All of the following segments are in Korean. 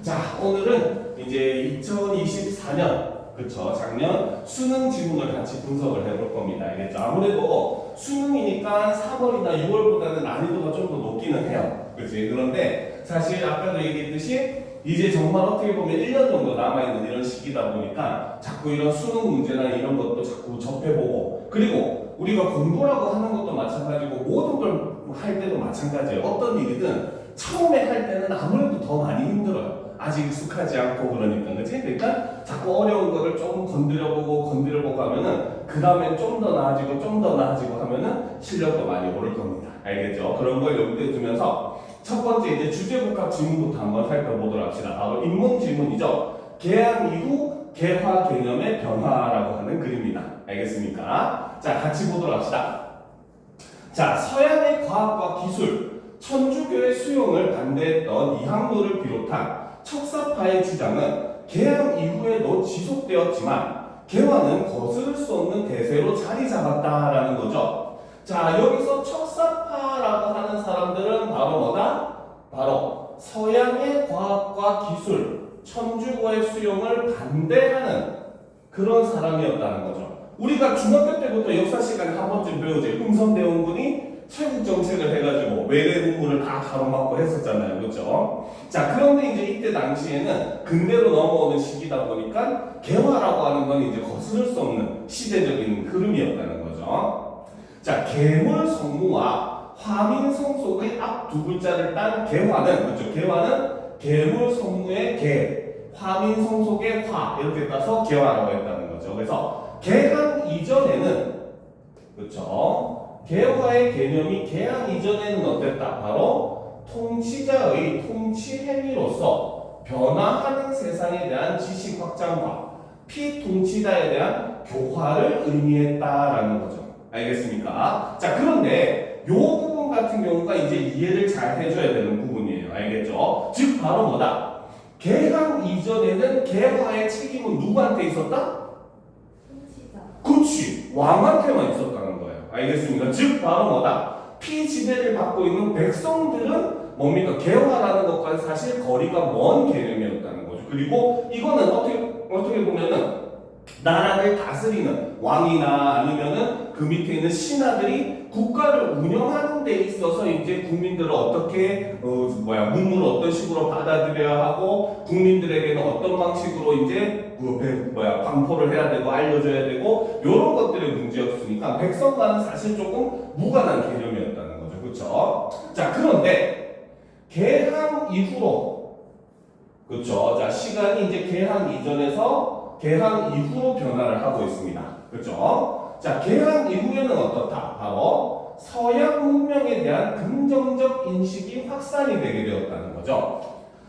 자, 오늘은 이제 2024년, 그쵸, 작년 수능 지문을 같이 분석을 해볼 겁니다. 알겠죠? 아무래도 수능이니까 3월이나 6월보다는 난이도가 좀 더 높기는 해요. 그치? 그런데 사실 아까도 얘기했듯이 이제 정말 어떻게 보면 1년 정도 남아있는 이런 시기다 보니까 자꾸 이런 수능 문제나 이런 것도 자꾸 접해보고, 그리고 우리가 공부라고 하는 것도 마찬가지고 모든 걸 할 때도 마찬가지예요. 어떤 일이든 처음에 할 때는 아무래도 더 많이 힘들어요. 아직 익숙하지 않고 그러니까. 그치? 그러니까 자꾸 어려운 거를 조금 건드려보고 하면은 그 다음엔 좀 더 나아지고 하면은 실력도 많이 오를 겁니다. 알겠죠? 그런 걸 염두에 두면서 첫 번째 이제 주제복합 지문부터 한번 살펴보도록 합시다. 바로 인문 지문이죠. 개항 이후 개화 개념의 변화라고 하는 글입니다. 알겠습니까? 자, 같이 보도록 합시다. 자, 서양의 과학과 기술, 천주교의 수용을 반대했던 이항로를 비롯한 척사파의 주장은 개항 이후에도 지속되었지만 개화는 거스를 수 없는 대세로 자리 잡았다라는 거죠. 자, 여기서 척사파라고 하는 사람들은 바로 뭐다? 바로 서양의 과학과 기술, 천주교의 수용을 반대하는 그런 사람이었다는 거죠. 우리가 중학교 때부터 역사 시간에 한 번쯤 배우죠. 흥선대원군이 최국 정책을 해가지고 외래 문물을 다 가로막고 했었잖아요. 그렇죠? 자, 그런데 이제 이때 당시에는 근대로 넘어오는 시기다 보니까 개화라고 하는 건 이제 거스를 수 없는 시대적인 흐름이었다는 거죠. 자, 계물성무와 화민성속의 앞 두 글자를 딴 개화는, 그렇죠? 개화는 계물성무의 개, 화민성속의 화 이렇게 따서 개화라고 했다는 거죠. 그래서 개항 이전에는, 그렇죠? 개화의 개념이 개항 이전에는 어땠다? 바로 통치자의 통치 행위로서 변화하는 세상에 대한 지식 확장과 피통치자에 대한 교화를 의미했다라는 거죠. 알겠습니까? 자, 그런데 요 부분 같은 경우가 이제 이해를 잘 해줘야 되는 부분이에요. 알겠죠? 즉 바로 뭐다? 개항 이전에는 개화의 책임은 누구한테 있었다? 그렇지, 왕한테만 있었다는 거예요. 알겠습니까? 즉 바로 뭐다? 피지배를 받고 있는 백성들은 뭡니까? 개화라는 것과 사실 거리가 먼 개념이었다는 거죠. 그리고 이거는 어떻게 보면은 나라를 다스리는 왕이나 아니면은 그 밑에 있는 신하들이 국가를 운영하는 데 있어서 이제 국민들을 어떻게 문물을 어떤 식으로 받아들여야 하고 국민들에게는 어떤 방식으로 이제 광포를 해야 되고 알려줘야 되고 이런 것들의 문제였으니까 백성과는 사실 조금 무관한 개념이었다는 거죠. 그렇죠? 자, 그런데 개항 이후로, 그렇죠? 자, 시간이 이제 개항 이전에서 개항 이후로 변화를 하고 있습니다. 그렇죠? 자, 개항 이후에는 어떻다? 바로 서양 문명에 대한 긍정적 인식이 확산이 되게 되었다는 거죠.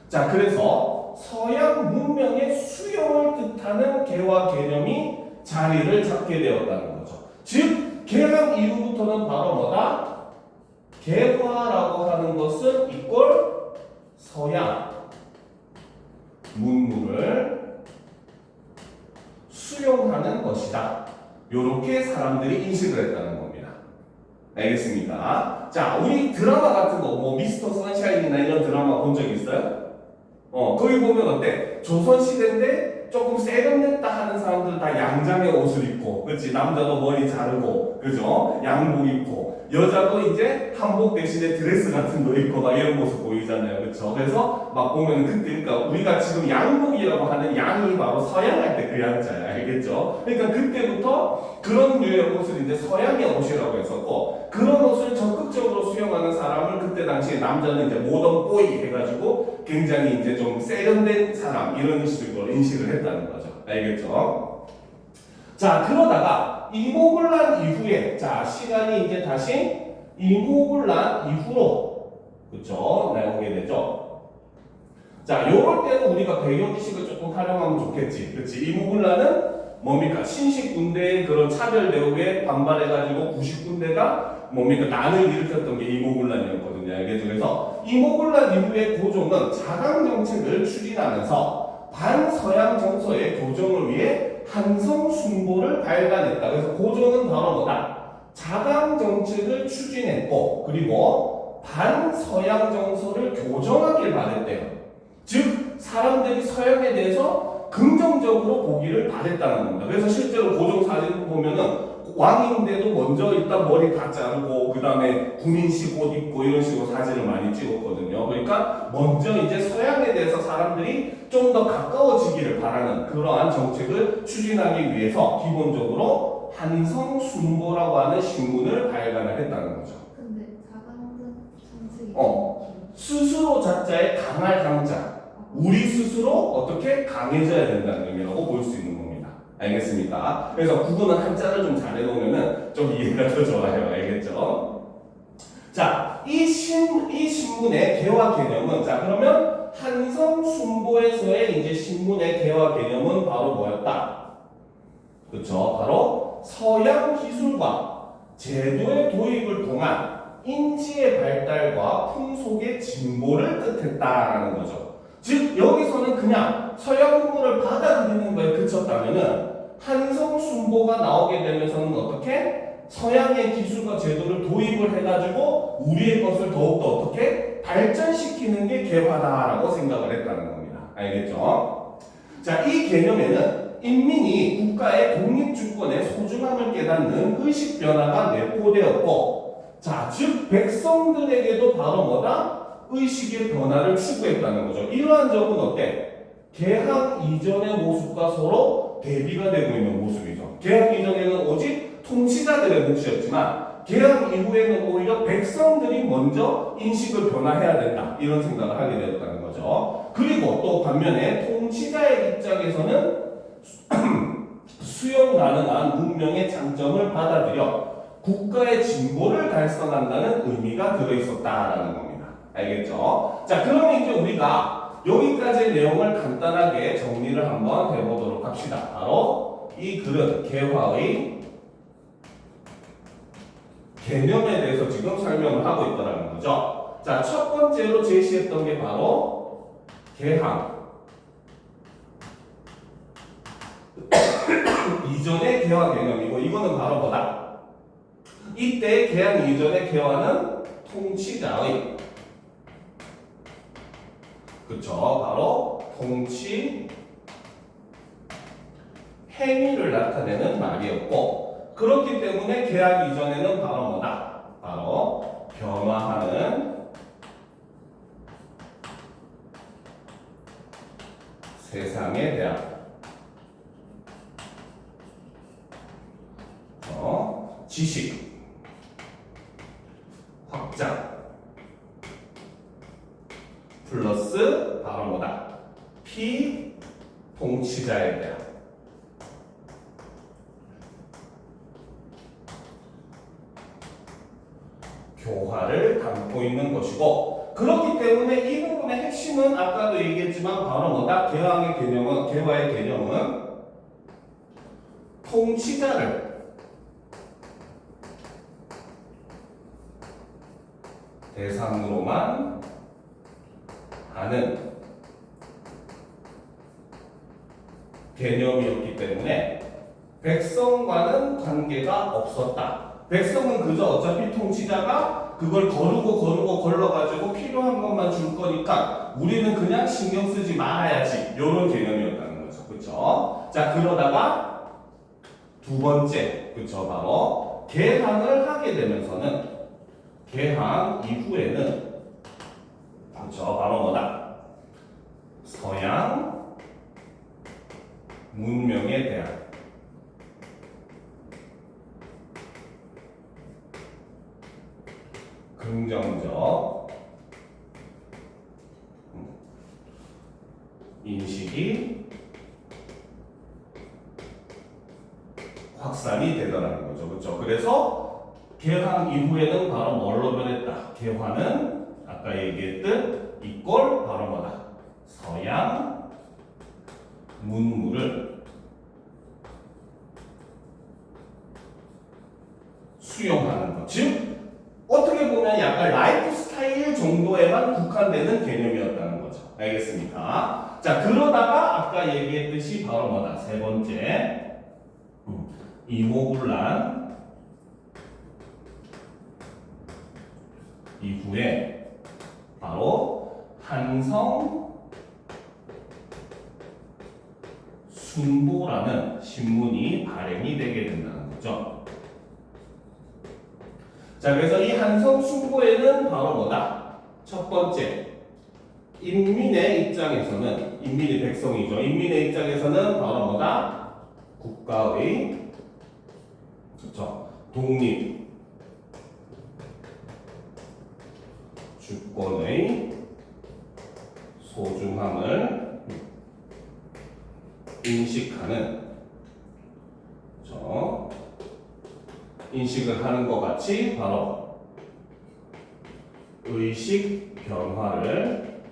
자, 그래서 서양 문명의 수용을 뜻하는 개화 개념이 자리를 잡게 되었다는 거죠. 즉, 개항 이후부터는 바로 뭐다? 개화라고 하는 것은 이꼴 서양 문물을 수용하는 것이다. 요렇게 사람들이 인식을 했다는 겁니다. 알겠습니까? 자, 우리 드라마 같은 거, 미스터 선샤인이나 이런 드라마 본 적 있어요? 거기 보면 어때? 조선시대인데 조금 세련됐다 하는 사람들은 다 양장의 옷을 입고, 그렇지? 남자도 머리 자르고, 그죠? 양복 입고, 여자도 이제 한복 대신에 드레스 같은 거 입고 막 이런 모습 보이잖아요. 그렇죠? 그래서 막 보면 그때, 그러니까 우리가 지금 양복이라고 하는 양이 바로 서양할 때 그 양자야. 알겠죠? 그러니까 그때부터 그런 류의 옷을 이제 서양의 옷이라고 했었고, 그런 옷을 적극적으로 수용하는 사람을 그때 당시에 남자는 이제 모던 보이 해가지고 굉장히 이제 좀 세련된 사람 이런 식으로 인식을 했다는 거죠. 알겠죠? 자, 그러다가 이모군란 이후에, 자, 시간이 이제 다시 이모군란 이후로, 그쵸? 나오게 되죠. 자, 요럴 때는 우리가 배경지식을 조금 활용하면 좋겠지. 그치? 이모군란은 뭡니까? 신식군대의 그런 차별 대우에 반발해가지고 90군대가 뭡니까? 난을 일으켰던 게 이모군란이었거든요. 알겠죠? 그래서 이모군란 이후에 고종은 자강 정책을 추진하면서 반서양 정서의 교정을 위해 한성 순보를 발간했다. 그래서 고종은 바로 뭐다? 자강 정책을 추진했고, 그리고 반서양 정서를 교정하길 바랬대요. 즉 사람들이 서양에 대해서 긍정적으로 보기를 바랬다는 겁니다. 그래서 실제로 고종 사진 보면은 왕인데도 먼저 일단 머리 다 자르고 그 다음에 군인식 옷 입고 이런 식으로 사진을 많이 찍었거든요. 그러니까 먼저 이제 서양에 대해서 사람들이 좀 더 가까워지기를 바라는 그러한 정책을 추진하기 위해서 기본적으로 한성순보라고 하는 신문을 발간을 했다는 거죠. 근데 자강등 정책이 스스로 자자의 강할 강자, 우리 스스로 어떻게 강해져야 된다는 의미라고 볼 수 있는 겁니다. 알겠습니까? 그래서 구분은 한자를 좀 잘 해놓으면 좀 이해가 더 좋아요. 알겠죠? 자, 이 신문의 개화 개념은, 자, 그러면 한성순보에서의 이제 신문의 개화 개념은 바로 뭐였다? 그쵸? 바로 서양 기술과 제도의 도입을 통한 인지의 발달과 풍속의 진보를 뜻했다라는 거죠. 즉 여기서는 그냥 서양 문물을 받아들이는 거에 그쳤다면은 한성순보가 나오게 되면서는 어떻게 서양의 기술과 제도를 도입을 해가지고 우리의 것을 더욱더 어떻게 발전시키는 게 개화다라고 생각을 했다는 겁니다. 알겠죠? 자, 이 개념에는 인민이 국가의 독립주권의 소중함을 깨닫는 의식 변화가 내포되었고, 자, 즉 백성들에게도 바로 뭐다? 의식의 변화를 추구했다는 거죠. 이러한 점은 어때? 개항 이전의 모습과 서로 대비가 되고 있는 모습이죠. 개항 이전에는 오직 통치자들의 몫이었지만 개항 이후에는 오히려 백성들이 먼저 인식을 변화해야 된다, 이런 생각을 하게 되었다는 거죠. 그리고 또 반면에 통치자의 입장에서는 수용 가능한 문명의 장점을 받아들여 국가의 진보를 달성한다는 의미가 들어있었다라는 겁니다. 알겠죠? 자, 그러면 이제 우리가 여기까지의 내용을 간단하게 정리를 한번 해보도록 합시다. 바로 이 글은 개화의 개념에 대해서 지금 설명을 하고 있다는 거죠. 자, 첫 번째로 제시했던 게 바로 개항 이전의 개화 개념이고, 이거는 바로 뭐다? 이때 개항 이전의 개화는 통치자의, 그쵸, 바로 통치 행위를 나타내는 말이었고, 그렇기 때문에 개항 이전에는 바로 뭐다? 바로 변화하는 세상에 대한 지식 확장 플러스 바로 뭐다? 피통치자에 대한 교화를 담고 있는 것이고, 그렇기 때문에 이 부분의 핵심은 아까도 얘기했지만 바로 뭐다? 개화의 개념은 통치자를 대상으로만 하는 개념이었기 때문에 백성과는 관계가 없었다. 백성은 그저 어차피 통치자가 그걸 거르고 걸러가지고 필요한 것만 줄 거니까 우리는 그냥 신경 쓰지 말아야지, 이런 개념이었다는 거죠. 그쵸? 자, 그러다가 두 번째, 그쵸, 바로 개항을 하게 되면서는 개항 이후에는 그쵸, 바로 뭐다? 서양 문명에 대한 긍정적 인식이 확산이 되더라는 거죠. 그렇죠? 그래서 개항 이후에는 바로 뭘로 변했다? 개화는 아까 얘기했듯 이꼴 바로 뭐다? 서양 문물을 수용하는 것. 즉 어떻게 보면 약간 라이프 스타일 정도에만 국한되는 개념이었다는 거죠. 알겠습니까? 자, 그러다가 아까 얘기했듯이 바로 뭐다? 세 번째, 이모군란 이후에 바로 한성 순보라는 신문이 발행이 되게 된다는 거죠. 자, 그래서 이 한성순보에는 바로 뭐다? 첫 번째, 인민의 입장에서는, 인민이 백성이죠. 인민의 입장에서는 바로 뭐다? 국가의, 그렇죠, 독립, 주권의 소중함을 인식하는, 그렇죠, 인식을 하는 것 같이 바로 의식 변화를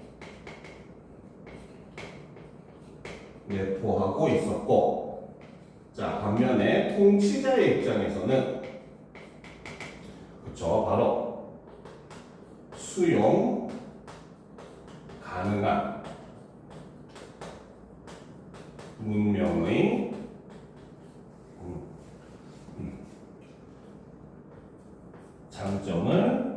내포하고 있었고, 자, 반면에 통치자의 입장에서는, 그렇죠, 바로 수용 가능한 문명의 장점을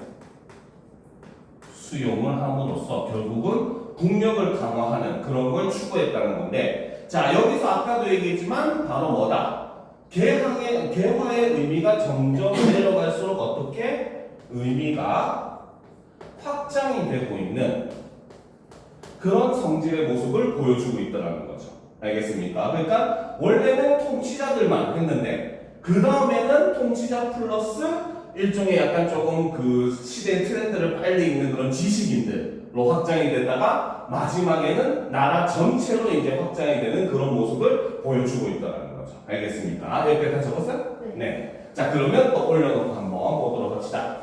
수용을 함으로써 결국은 국력을 강화하는 그런 걸 추구했다는 건데, 자, 여기서 아까도 얘기했지만 바로 뭐다? 개화의 의미가 점점 내려갈수록 어떻게 의미가 확장이 되고 있는 그런 성질의 모습을 보여주고 있다는 거죠. 알겠습니까? 그러니까 원래는 통치자들만 했는데 그 다음에는 통치자 플러스 일종의 약간 조금 그 시대의 트렌드를 빨리 읽는 그런 지식인들로 확장이 되다가 마지막에는 나라 전체로 이제 확장이 되는 그런 모습을 보여주고 있다는 거죠. 알겠습니까? 여기까지 다 적었어요? 네. 자, 그러면 또 올려놓고 한번 보도록 합시다.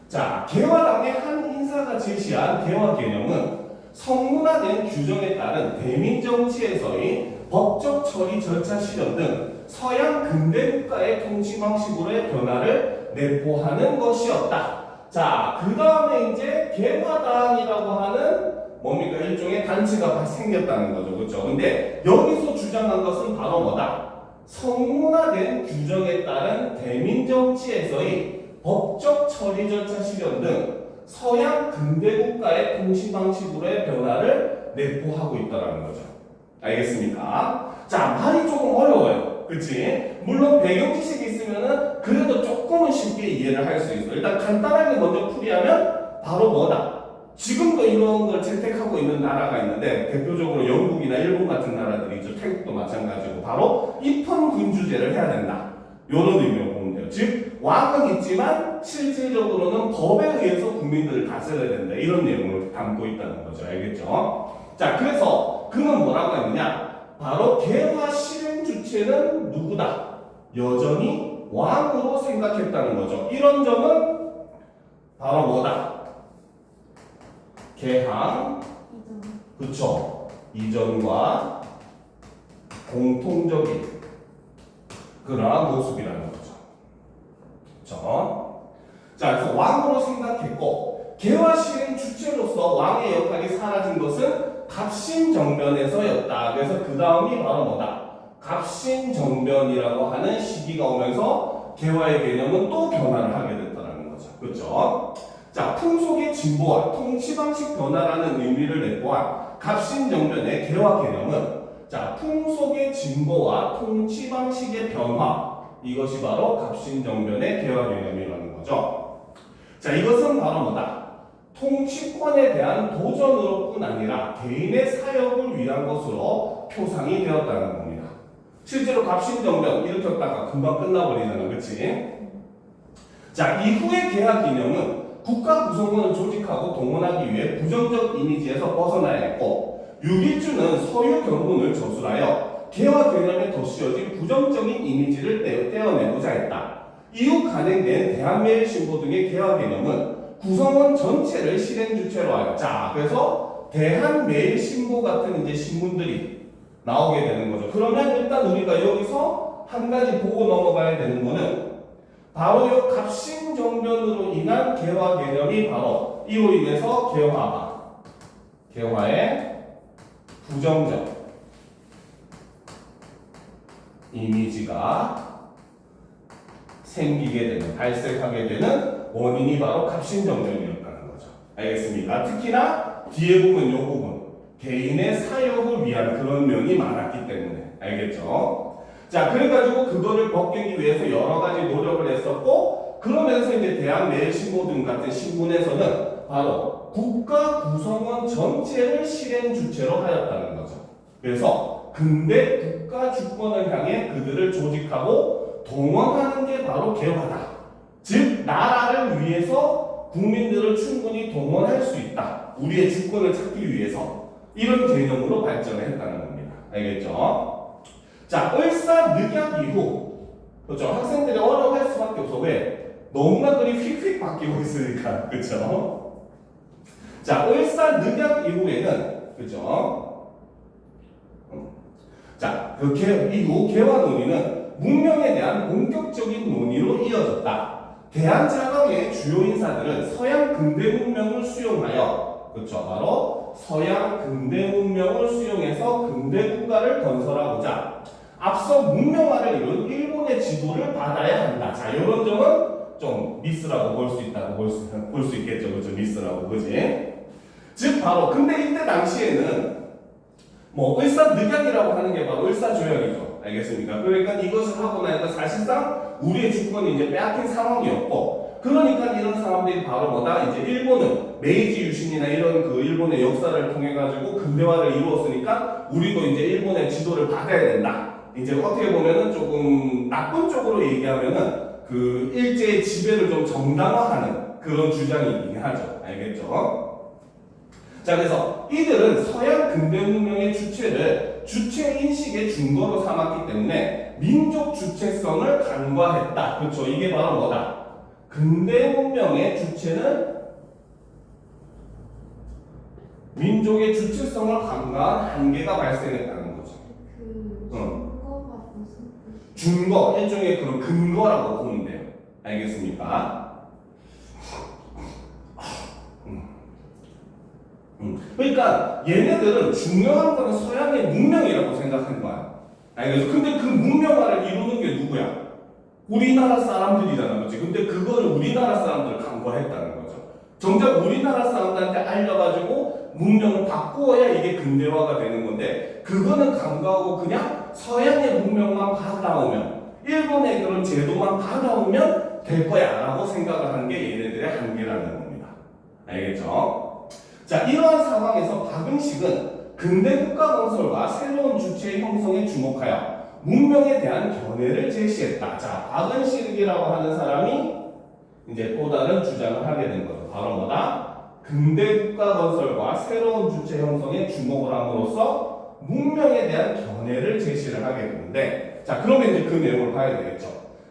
자, 개화당의 한 인사가 제시한 개화 개념은 성문화된 규정에 따른 대민 정치에서의 법적 처리 절차 실현 등 서양 근대 국가의 통치 방식으로의 변화를 내포하는 것이었다. 자, 그 다음에 이제 개화당이라고 하는 뭡니까? 일종의 단체가 생겼다는 거죠. 그렇죠? 근데 여기서 주장한 것은 바로 뭐다? 성문화된 규정에 따른 대민 정치에서의 법적 처리 절차 실현 등 서양 근대 국가의 통치 방식으로의 변화를 내포하고 있다는 거죠. 알겠습니까? 자, 말이 조금 어려워요. 그치? 물론 배경 지식이 있으면은 그래도 조금은 쉽게 이해를 할 수 있어. 일단 간단하게 먼저 풀이하면 바로 뭐다? 지금도 이런 걸 채택하고 있는 나라가 있는데 대표적으로 영국이나 일본 같은 나라들이죠. 태국도 마찬가지고 바로 입헌군주제를 해야 된다. 이런 의미로 보면 돼요. 즉 왕은 있지만 실질적으로는 법에 의해서 국민들을 다스려야 된다. 이런 내용을 담고 있다는 거죠. 알겠죠? 자, 그래서 그는 뭐라고 했느냐? 바로 개화 실행 주체는 누구다? 여전히 왕으로 생각했다는 거죠. 이런 점은 바로 뭐다? 개항, 그쵸? 이전과 공통적인 그러한 모습이라는 거죠. 그쵸? 자, 그래서 왕으로 생각했고, 개화 실행 주체로서 왕의 역할이 사라진 것은 갑신정변에서였다. 그래서 그 다음이 바로 뭐다? 갑신정변이라고 하는 시기가 오면서 개화의 개념은 또 변화를 하게 됐다는 거죠. 그렇죠? 자, 풍속의 진보와 통치 방식 변화라는 의미를 내포한 갑신정변의 개화 개념은 자, 풍속의 진보와 통치 방식의 변화, 이것이 바로 갑신정변의 개화 개념이라는 거죠. 자, 이것은 바로 뭐다? 통치권에 대한 도전으로뿐 아니라 개인의 사역을 위한 것으로 표상이 되었다는 겁니다. 실제로 갑신정변 일으켰다가 금방 끝나버리잖아, 그치? 자, 이후의 개화 개념은 국가 구성원을 조직하고 동원하기 위해 부정적 이미지에서 벗어나야 했고, 유기주는 서유 경문을 저술하여 개화 개념에 덧씌워진 부정적인 이미지를 떼어내고자 했다. 이후 간행된 대한매일신보 등의 개화 개념은 구성원 전체를 실행 주체로 하여, 자, 그래서 대한매일신보 같은 이제 신문들이 나오게 되는 거죠. 그러면 일단 우리가 여기서 한 가지 보고 넘어가야 되는 거는 바로 이 갑신정변으로 인한 개화 개념이 바로 이로 인해서 개화의 부정적 이미지가 생기게 되는, 발생하게 되는 원인이 바로 갑신정변이었다는 거죠. 알겠습니까? 특히나 뒤에 보면 요 부분 개인의 사역을 위한 그런 면이 많았기 때문에 알겠죠? 자, 그래가지고 그거를 벗기기 위해서 여러 가지 노력을 했었고 그러면서 이제 대한매일신보등 같은 신문에서는 바로 국가 구성원 전체를 실행 주체로 하였다는 거죠. 그래서 근대 국가 주권을 향해 그들을 조직하고 동원하는 게 바로 개화다. 즉 나라를 위해서 국민들을 충분히 동원할 수 있다. 우리의 주권을 찾기 위해서 이런 개념으로 발전을 했다는 겁니다. 알겠죠? 자, 을사늑약 이후 그렇죠? 학생들이 어려워할 수밖에 없어. 왜? 너무나 그리 휙휙 바뀌고 있으니까. 그렇죠? 자, 을사늑약 이후에는 그렇죠? 자, 그 이후 개화 논의는 문명에 대한 본격적인 논의로 이어졌다. 대한자강의 주요 인사들은 서양 근대 문명을 수용하여 그렇죠. 바로 서양 근대 문명을 수용해서 근대 국가를 건설하고자 앞서 문명화를 이룬 일본의 지도를 받아야 한다. 자, 이런 점은 좀 미스라고 볼 수 있다고 볼 수 있겠죠. 그렇죠? 미스라고, 그지? 즉, 바로, 근데 이때 당시에는 뭐, 을사늑약이라고 하는 게 바로 을사조약이죠. 알겠습니까? 그러니까 이것을 하고 나니까 사실상 우리의 주권이 이제 빼앗긴 상황이었고, 그러니까 이런 사람들이 바로 뭐다? 이제 일본은 메이지 유신이나 이런 그 일본의 역사를 통해가지고 근대화를 이루었으니까 우리도 이제 일본의 지도를 받아야 된다. 이제 어떻게 보면은 조금 나쁜 쪽으로 얘기하면은 그 일제의 지배를 좀 정당화하는 그런 주장이긴 하죠. 알겠죠? 자, 그래서 이들은 서양 근대 문명의 주체를 주체 인식의 증거로 삼았기 때문에 민족 주체성을 간과했다. 그렇죠? 이게 바로 뭐다? 근대 문명의 주체는 민족의 주체성을 간과한 한계가 발생했다는 거죠. 그 증거가 무슨 뜻이에요? 증거, 일종의 그런 근거라고 보면 돼요. 알겠습니까? 그러니까 얘네들은 중요한 거는 서양의 문명이라고 생각한 거야. 알겠어? 근데 그 문명화를 이루는 게 누구야? 우리나라 사람들이잖아, 그렇지? 근데 그거를 우리나라 사람들을 간과했다는 거죠. 정작 우리나라 사람들한테 알려가지고 문명을 바꾸어야 이게 근대화가 되는 건데 그거는 간과하고 그냥 서양의 문명만 받아오면 일본의 그런 제도만 받아오면 될 거야 라고 생각을 하는 게 얘네들의 한계라는 겁니다. 알겠죠? 자, 이러한 상황에서 박은식은 근대 국가 건설과 새로운 주체의 형성에 주목하여 문명에 대한 견해를 제시했다. 자, 박은식이라고 하는 사람이 이제 또 다른 주장을 하게 된 거죠. 바로 뭐다? 근대 국가 건설과 새로운 주체 형성에 주목을 함으로써 문명에 대한 견해를 제시를 하게 되는데, 자, 그러면 이제 그 내용을 봐야 되겠죠.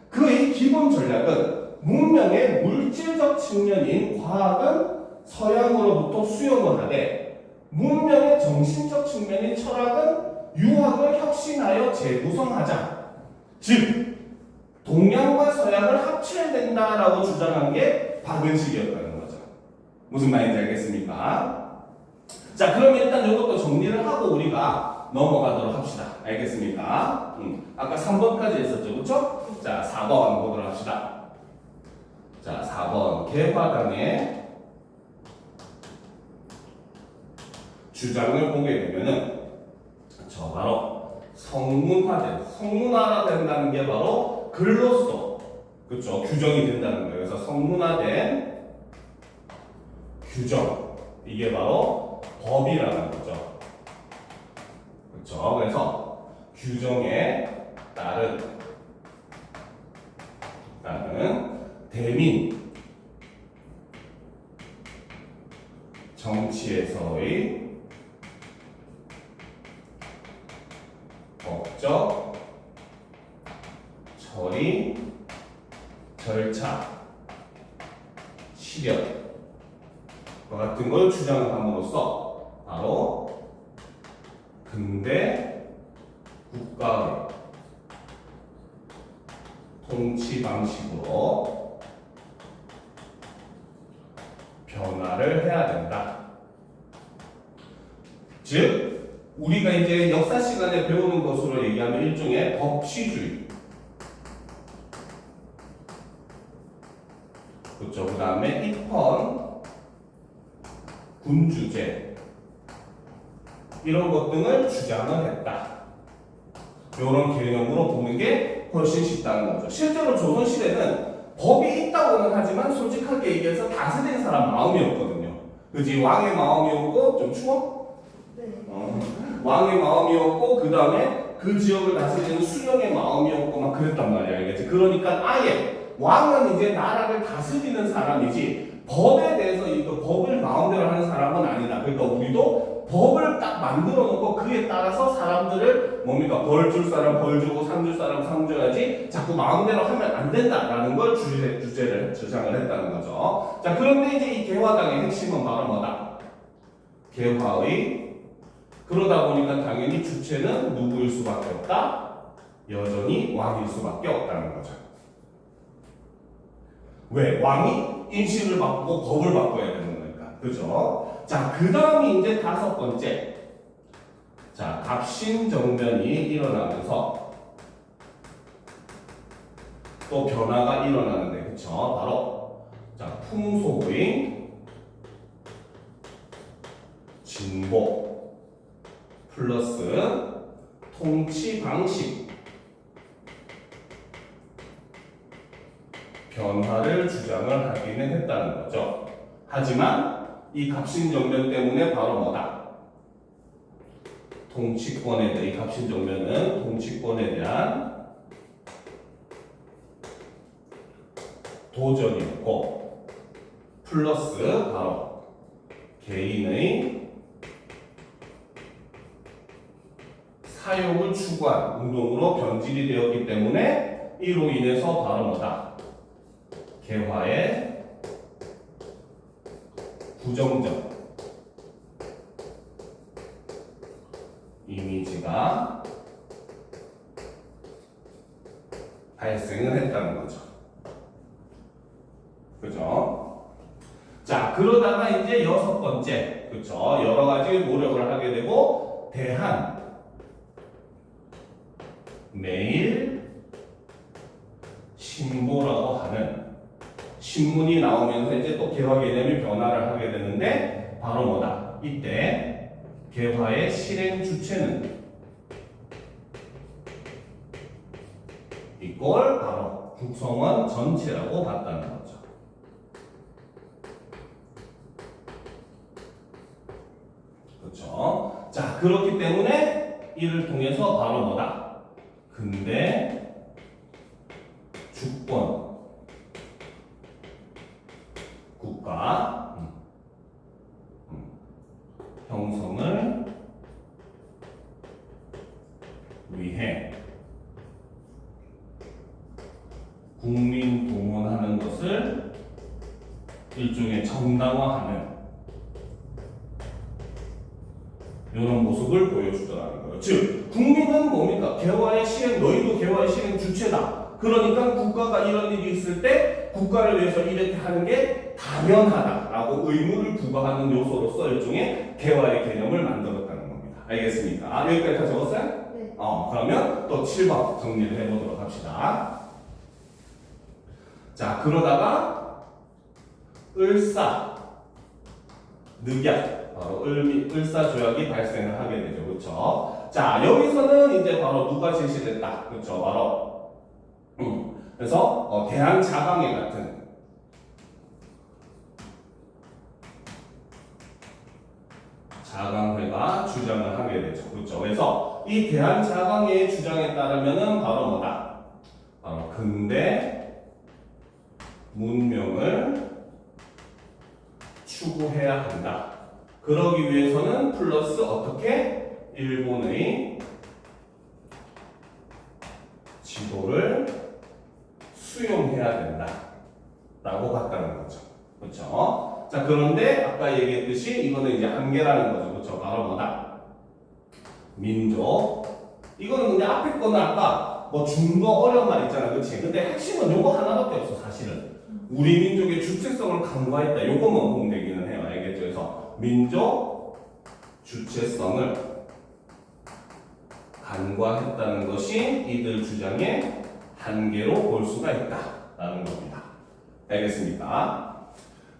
그의 기본 전략은 문명의 물질적 측면인 과학은 서양으로부터 수용을 하되 문명의 정신적 측면인 철학은 유학을 혁신하여 재구성하자. 즉 동양과 서양을 합쳐야 된다라고 주장한 게 박은식이었다는 거죠. 무슨 말인지 알겠습니까? 자, 그럼 일단 이것도 정리를 하고 우리가 넘어가도록 합시다. 알겠습니까? 아까 3번까지 했었죠, 그렇죠? 자, 4번 보도록 합시다. 자, 4번 개화당의 주장을 보게 되면은 저 바로 성문화가 된다는 게 바로 글로써 그렇죠 규정이 된다는 거예요. 그래서 성문화된 규정 이게 바로 법이라는 거죠. 그렇죠. 그래서 규정에 따른 대민 정치에서의 법적 처리 절차 실현 같은 걸 주장함으로써 바로 근대 국가의 통치 방식으로 변화를 해야 된다. 즉 우리가 이제 역사 시간에 배우는 것으로 얘기하면 일종의 법치주의. 그렇죠. 그 다음에 입헌 군주제 이런 것 등을 주장을 했다. 이런 개념으로 보는 게 훨씬 쉽다는 거죠. 실제로 조선시대는 법이 있다고는 하지만 솔직하게 얘기해서 다스리는 사람 마음이었거든요. 그지? 왕의 마음이었고 좀 추워? 네. 왕의 마음이었고 그 다음에 그 지역을 다스리는 수령의 마음이었고 막 그랬단 말이야. 알겠지? 그러니까 아예 왕은 이제 나라를 다스리는 사람이지 법에 대해서 이거 법을 마음대로 하는 사람은 아니다. 그러니까 우리도 법을 딱 만들어 놓고 그에 따라서 사람들을 뭡니까? 벌 줄 사람 벌 주고 상 줄 사람 상 줘야지 자꾸 마음대로 하면 안 된다라는 걸 주장을 했다는 거죠. 자, 그런데 이제 이 개화당의 핵심은 바로 뭐다? 개화의 그러다 보니까 당연히 주체는 누구일 수밖에 없다? 여전히 왕일 수밖에 없다는 거죠. 왜? 왕이 인식을 바꾸고 법을 바꿔야 되는 거니까. 그죠? 자, 그 다음이 이제 다섯 번째. 자, 갑신정변이 일어나면서 또 변화가 일어나는데, 그쵸? 바로, 자, 풍속의 진보 플러스 통치 방식 변화를 주장을 하기는 했다는 거죠. 하지만 이 갑신정변 때문에 바로 뭐다? 통치권에 대한, 이 갑신정변은 통치권에 대한 도전이었고 플러스 바로 개인의 사욕을 추구한 운동으로 변질이 되었기 때문에 이로 인해서 바로 뭐다? 개화의 부정적 이미지가 발생을 했다는 거죠. 그죠? 자, 그러다가 이제 여섯 번째, 그쵸? 여러 가지 노력을 하게 되고, 대한, 매일, 신보라고 하는 신문이 나오면서 이제 또 개화 개념이 변화를 하게 되는데, 바로 뭐다? 이때, 개화의 실행 주체는 이걸 바로 국성원 전체라고 봤다는 거죠. 그렇죠? 자, 그렇기 때문에 이를 통해서 바로 뭐다? 근대 주권 국가 형성을 위해 국민 동원하는 것을 일종의 정당화하는 이런 모습을 보여주더라는 거예요. 즉, 국민은 뭡니까? 개화의 실행, 너희도 개화의 실행 주체다. 그러니까 국가가 이런 일이 있을 때 국가를 위해서 이렇게 하는 게 당연하다라고 의무를 부과하는 요소로서 일종의 개화의 개념을 만들었다는 겁니다. 알겠습니까? 여기까지 다 적었어요? 네. 그러면 또 7번 정리를 해보도록 합시다. 자, 그러다가 을사, 늑약, 바로 을사조약이 발생을 하게 되죠. 그렇죠? 자, 여기서는 이제 바로 누가 제시됐다. 그렇죠? 바로 그래서 대한자강회 같은 자강회가 주장을 하게 되죠. 그렇죠? 그래서 이 대한자강회의 주장에 따르면은 바로 뭐다? 바로 근대 문명을 추구해야 한다. 그러기 위해서는 플러스 어떻게? 일본의 지도를 수용해야 된다. 라고 봤다는 거죠. 그렇죠? 자, 그런데 아까 얘기했듯이 이거는 이제 한계라는 거죠. 그렇죠? 바로 뭐다? 민족. 이거는 근데 앞에 거는 아까 뭐 중거 어려운 말 있잖아. 그치? 근데 핵심은 요거 하나밖에 없어, 사실은. 우리 민족의 주체성을 강화했다. 요것만 보면 되기는 해요. 알겠죠? 그래서 민족 주체성을 간과했다는 것이 이들 주장의 한계로 볼 수가 있다라는 겁니다. 알겠습니까?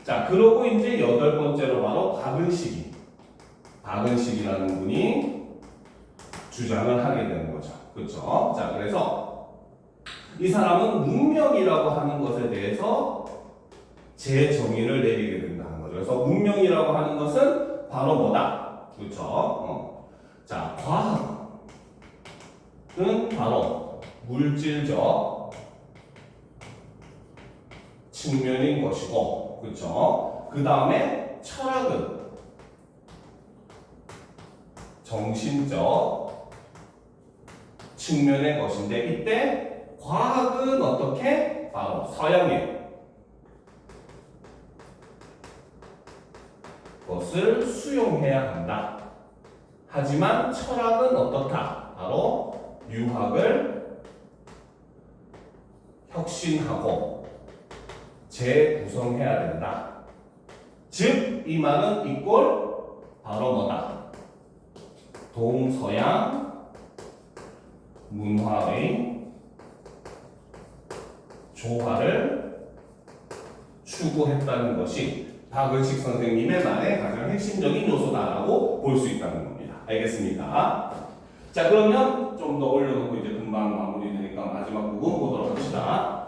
자, 그러고 이제 여덟 번째로 바로 박은식이. 박은식이라는 분이 주장을 하게 되는 거죠. 그렇죠? 자, 그래서 이 사람은 문명이라고 하는 것에 대해서 재정의를 내리게 된다는 거죠. 그래서 문명이라고 하는 것은 바로 뭐다? 그렇죠? 자, 과학은 바로 물질적 측면인 것이고, 그렇죠? 그 다음에 철학은 정신적 측면의 것인데, 이때 과학은 어떻게? 바로 서양의 것을 수용해야 한다. 하지만 철학은 어떻다? 바로 유학을 혁신하고 재구성해야 된다. 즉, 이 말은 이꼴 바로 뭐다? 동서양 문화의 조화를 추구했다는 것이 박은식 선생님의 말의 가장 핵심적인 요소다라고 볼 수 있다는 겁니다. 알겠습니까? 자, 그러면 좀 더 올려놓고 이제 금방 마무리되니까 마지막 부분 보도록 합시다.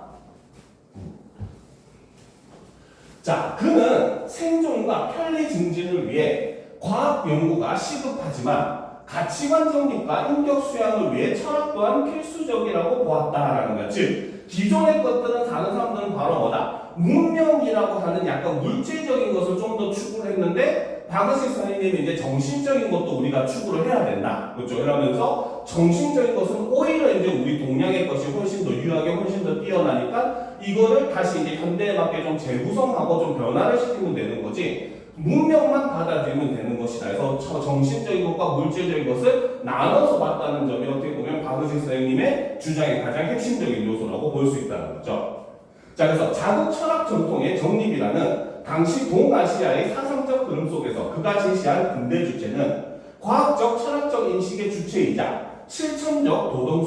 자, 그는 생존과 편리 증진을 위해 과학 연구가 시급하지만 가치관 정립과 인격 수양을 위해 철학 또한 필수적이라고 보았다라는 것. 즉, 기존의 것들은 다른 사람들은 바로 뭐다? 문명이라고 하는 약간 물질적인 것을 좀 더 추구를 했는데, 박은식 선생님이 이제 정신적인 것도 우리가 추구를 해야 된다. 그렇죠? 이러면서 정신적인 것은 오히려 이제 우리 동양의 것이 훨씬 더 유하게 훨씬 더 뛰어나니까 이거를 다시 이제 현대에 맞게 좀 재구성하고 좀 변화를 시키면 되는 거지. 문명만 받아들이면 되는 것이다. 그래서 정신적인 것과 물질적인 것을 나눠서 봤다는 점이 어떻게 보면 박은식 선생님의 주장의 가장 핵심적인 요소라고 볼 수 있다는 거죠. 자, 그래서 자국 철학 전통의 정립이라는 당시 동아시아의 사상적 흐름 속에서 그가 제시한 근대 주체는 과학적 철학적 인식의 주체이자 실천적 도덕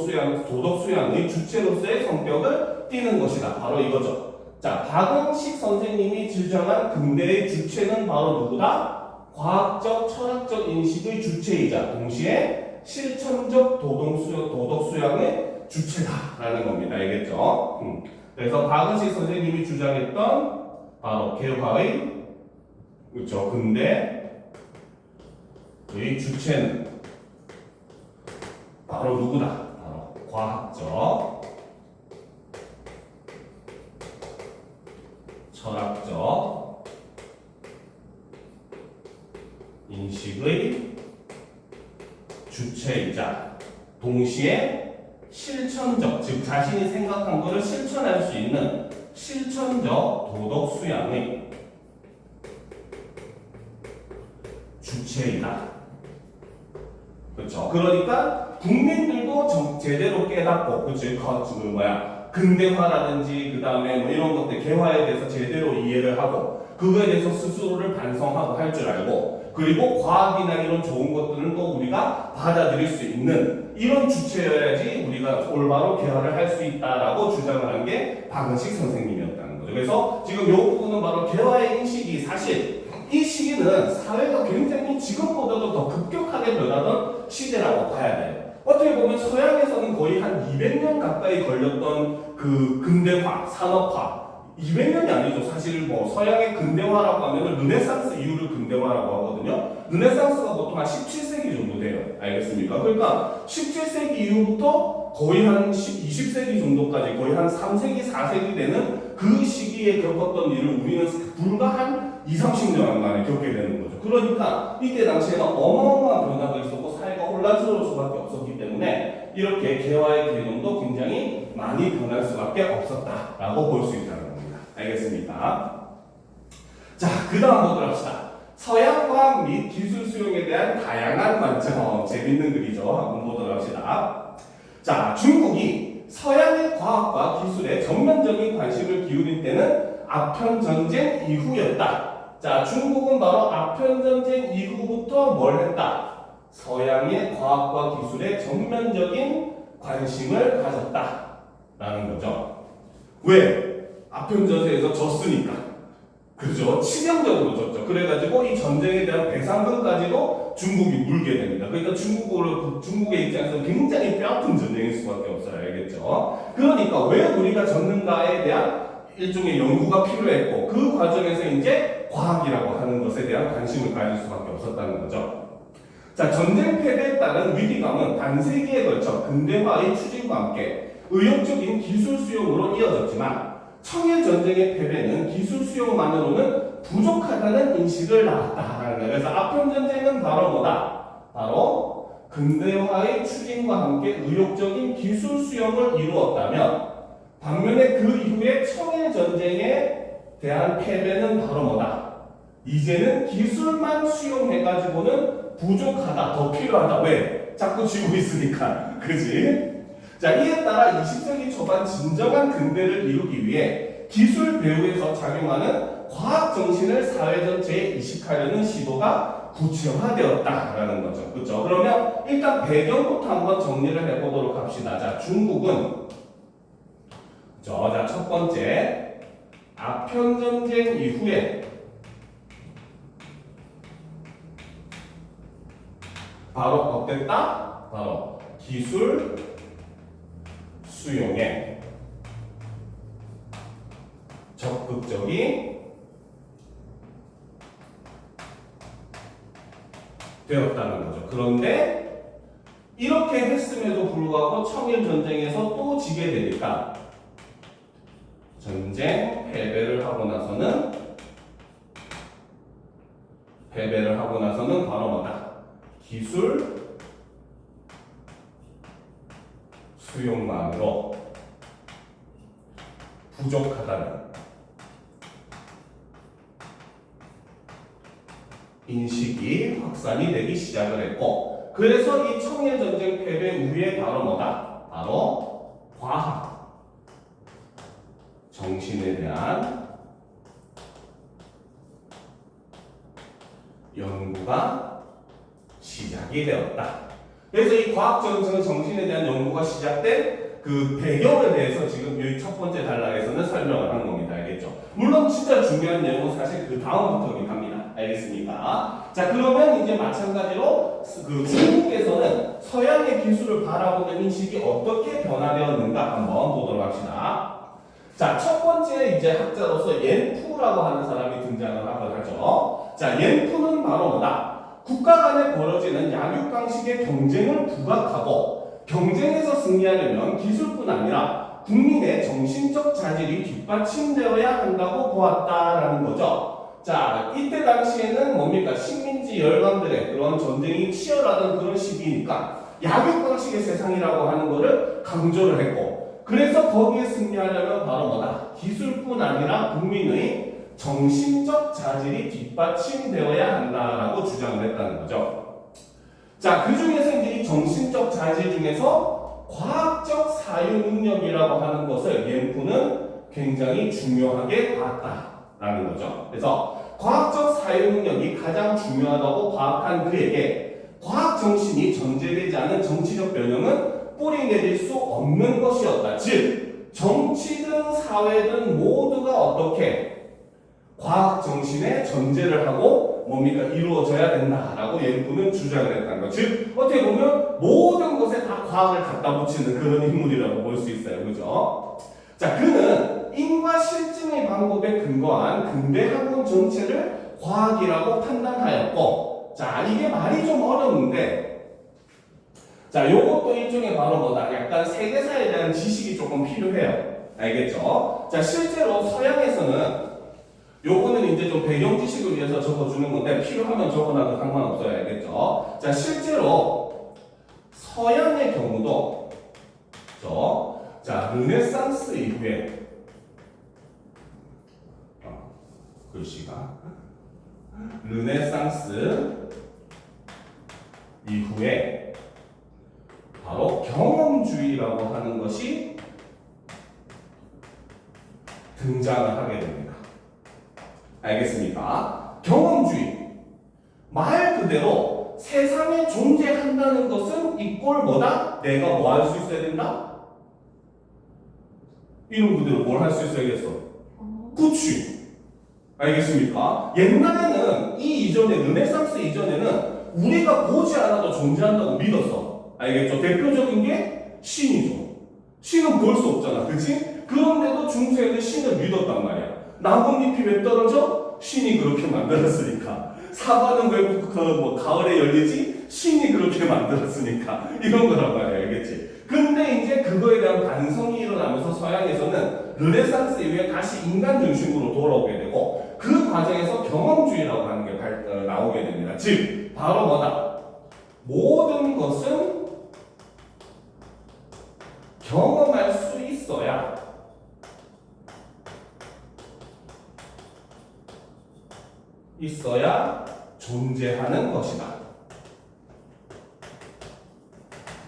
수양의 주체로서의 성격을 띠는 것이다. 바로 이거죠. 자, 박은식 선생님이 주장한 근대의 주체는 바로 누구다? 과학적, 철학적 인식의 주체이자 동시에 실천적 도덕 수양의 주체다라는 겁니다. 알겠죠? 그래서 박은식 선생님이 주장했던 바로 개화의 그렇죠? 근대의 주체는 바로 누구다? 바로 과학적, 철학적 인식의 주체이자 동시에 실천적, 즉 자신이 생각한 것을 실천할 수 있는 실천적 도덕 수양의 주체이다. 그렇죠? 그러니까 국민들도 제대로 깨닫고, 그렇죠? 근대화라든지 그 다음에 뭐 이런 것들 개화에 대해서 제대로 이해를 하고 그거에 대해서 스스로를 반성하고 할 줄 알고, 그리고 과학이나 이런 좋은 것들은 또 우리가 받아들일 수 있는 이런 주체여야지 우리가 올바로 개화를 할 수 있다라고 주장을 한 게 박은식 선생님이었다는 거죠. 그래서 지금 이 부분은 바로 개화의 인식이, 사실 이 시기는 사회가 굉장히 지금보다도 더 급격하게 변하던 시대라고 봐야 돼요. 어떻게 보면 서양에서는 거의 한 200년 가까이 걸렸던 그 근대화, 산업화, 200년이 아니죠. 사실 뭐 서양의 근대화라고 하면 르네상스 이후를 근대화라고 하거든요. 르네상스가 보통 한 17세기 정도 돼요. 알겠습니까? 그러니까 17세기 이후부터 거의 한 20세기 정도까지 거의 한 3세기, 4세기 되는 그 시기에 겪었던 일을 우리는 불과 한 20-30년 만에 겪게 되는 거죠. 그러니까 이때 당시에는 어마어마한 변화가 있었고 사회가 혼란스러울 수밖에 없었기 때문에 이렇게 개화의 개념도 굉장히 많이 변할 수밖에 없었다라고 볼 수 있다는 겁니다. 알겠습니까? 자, 그 다음 보도록 합시다. 서양 과학 및 기술 수용에 대한 다양한 관점. 재밌는 글이죠. 한번 보도록 합시다. 자, 중국이 서양의 과학과 기술에 전면적인 관심을 기울인 때는 아편전쟁 이후였다. 자, 중국은 바로 아편전쟁 이후부터 뭘 했다? 서양의 과학과 기술에 전면적인 관심을 가졌다라는 거죠. 왜? 아편전쟁에서 졌으니까. 그죠? 치명적으로 졌죠. 그래가지고 이 전쟁에 대한 배상금까지도 중국이 물게 됩니다. 그러니까 중국의 입장에서 굉장히 뼈아픈 전쟁일 수밖에 없어요. 알겠죠? 그러니까 왜 우리가 졌는가에 대한 일종의 연구가 필요했고 그 과정에서 이제 과학이라고 하는 것에 대한 관심을 가질 수밖에 없었다는 거죠. 자, 전쟁 패배에 따른 위기감은 반세기에 걸쳐 근대화의 추진과 함께 의욕적인 기술 수용으로 이어졌지만 청일 전쟁의 패배는 기술 수용만으로는 부족하다는 인식을 낳았다라는 거예요. 그래서 아편 전쟁은 바로 뭐다? 바로 근대화의 추진과 함께 의욕적인 기술 수용을 이루었다면 반면에 그 이후에 청일 전쟁에 대한 패배는 바로 뭐다? 이제는 기술만 수용해가지고는 부족하다, 더 필요하다. 왜? 자꾸 쥐고 있으니까. 그지? 자, 이에 따라 20세기 초반 진정한 근대를 이루기 위해 기술 배후에서 작용하는 과학 정신을 사회 전체에 이식하려는 시도가 구체화되었다라는 거죠. 그렇죠? 그러면 일단 배경부터 한번 정리를 해보도록 합시다. 자, 중국은 자, 첫 번째 아편 전쟁 이후에 바로 어땠다? 바로 기술 수용에 적극적이 되었다는 거죠. 그런데 이렇게 했음에도 불구하고 청일 전쟁에서 또 지게 되니까 전쟁 패배를 하고 나서는 바로 뭐다? 기술 수용만으로 부족하다는 인식이 확산이 되기 시작을 했고 그래서 이 청일 전쟁 패배 이후에 바로 뭐다? 바로 과학 정신에 대한 연구가 시작이 되었다. 그래서 이 과학 정신에 대한 연구가 시작된 그 배경에 대해서 지금 여기 첫 번째 단락에서는 설명을 한 겁니다. 알겠죠? 물론 진짜 중요한 내용은 사실 그 다음부터 갑니다. 알겠습니까? 자, 그러면 이제 마찬가지로 그 중국에서는 서양의 기술을 바라보는 인식이 어떻게 변화되었는가 한번 보도록 합시다. 자, 첫 번째 이제 학자로서 옌푸라고 하는 사람이 등장을 하죠. 자, 옌푸는 바로 뭐다? 국가 간에 벌어지는 약육강식의 경쟁을 부각하고 경쟁에서 승리하려면 기술뿐 아니라 국민의 정신적 자질이 뒷받침되어야 한다고 보았다라는 거죠. 자, 이때 당시에는 뭡니까? 식민지 열강들의 그런 전쟁이 치열하던 그런 시기니까 약육강식의 세상이라고 하는 것을 강조를 했고 그래서 거기에 승리하려면 바로 뭐다? 기술뿐 아니라 국민의 정신적 자질이 뒷받침되어야 한다라고 주장을 했다는 거죠. 자, 그 중에서 이제 이 정신적 자질 중에서 과학적 사유 능력이라고 하는 것을 옌푸는 굉장히 중요하게 봤다라는 거죠. 그래서 과학적 사유 능력이 가장 중요하다고 파악한 그에게 과학 정신이 전제되지 않은 정치적 변형은 뿌리 내릴 수 없는 것이었다. 즉, 정치든 사회든 모두가 어떻게 과학 정신에 전제를 하고 뭡니까? 이루어져야 된다라고 옌푸는 주장을 했다는 거. 즉 어떻게 보면 모든 것에 다 과학을 갖다 붙이는 그런 인물이라고 볼 수 있어요. 그죠? 자, 그는 인과 실증의 방법에 근거한 근대 학문 전체를 과학이라고 판단하였고 자, 이게 말이 좀 어려운데 자, 요것도 일종의 바로 뭐다? 약간 세계사에 대한 지식이 조금 필요해요. 알겠죠? 자, 실제로 서양에서는 요거는 이제 좀 배경 지식을 위해서 적어주는 건데 필요하면 적어놔도 상관없어요. 알겠죠? 자, 실제로 서양의 경우도 자, 르네상스 이후에 글씨가 르네상스 이후에 바로 경험주의라고 하는 것이 등장을 하게 됩니다. 알겠습니까? 경험주의. 말 그대로 세상에 존재한다는 것은 이꼴 뭐다? 내가 뭐 할 수 있어야 된다? 이름 그대로 뭘 할 수 있어야겠어? 그치. 알겠습니까? 옛날에는 이 이전에 르네상스 이전에는 우리가 보지 않아도 존재한다고 믿었어. 알겠죠? 대표적인 게 신이죠. 신은 볼 수 없잖아, 그치? 그런데도 중세에는 신을 믿었단 말이야. 나뭇잎이 왜 떨어져? 신이 그렇게 만들었으니까. 사과는 왜 가을에 열리지? 신이 그렇게 만들었으니까. 이런 거란 말이야, 알겠지? 근데 이제 그거에 대한 반성이 일어나면서 서양에서는 르네상스 이후에 다시 인간 중심으로 돌아오게 되고 그 과정에서 경험주의라고 하는 게 나오게 됩니다. 즉, 바로 뭐다? 모든 것은 경험할 수 있어야 존재하는 것이다.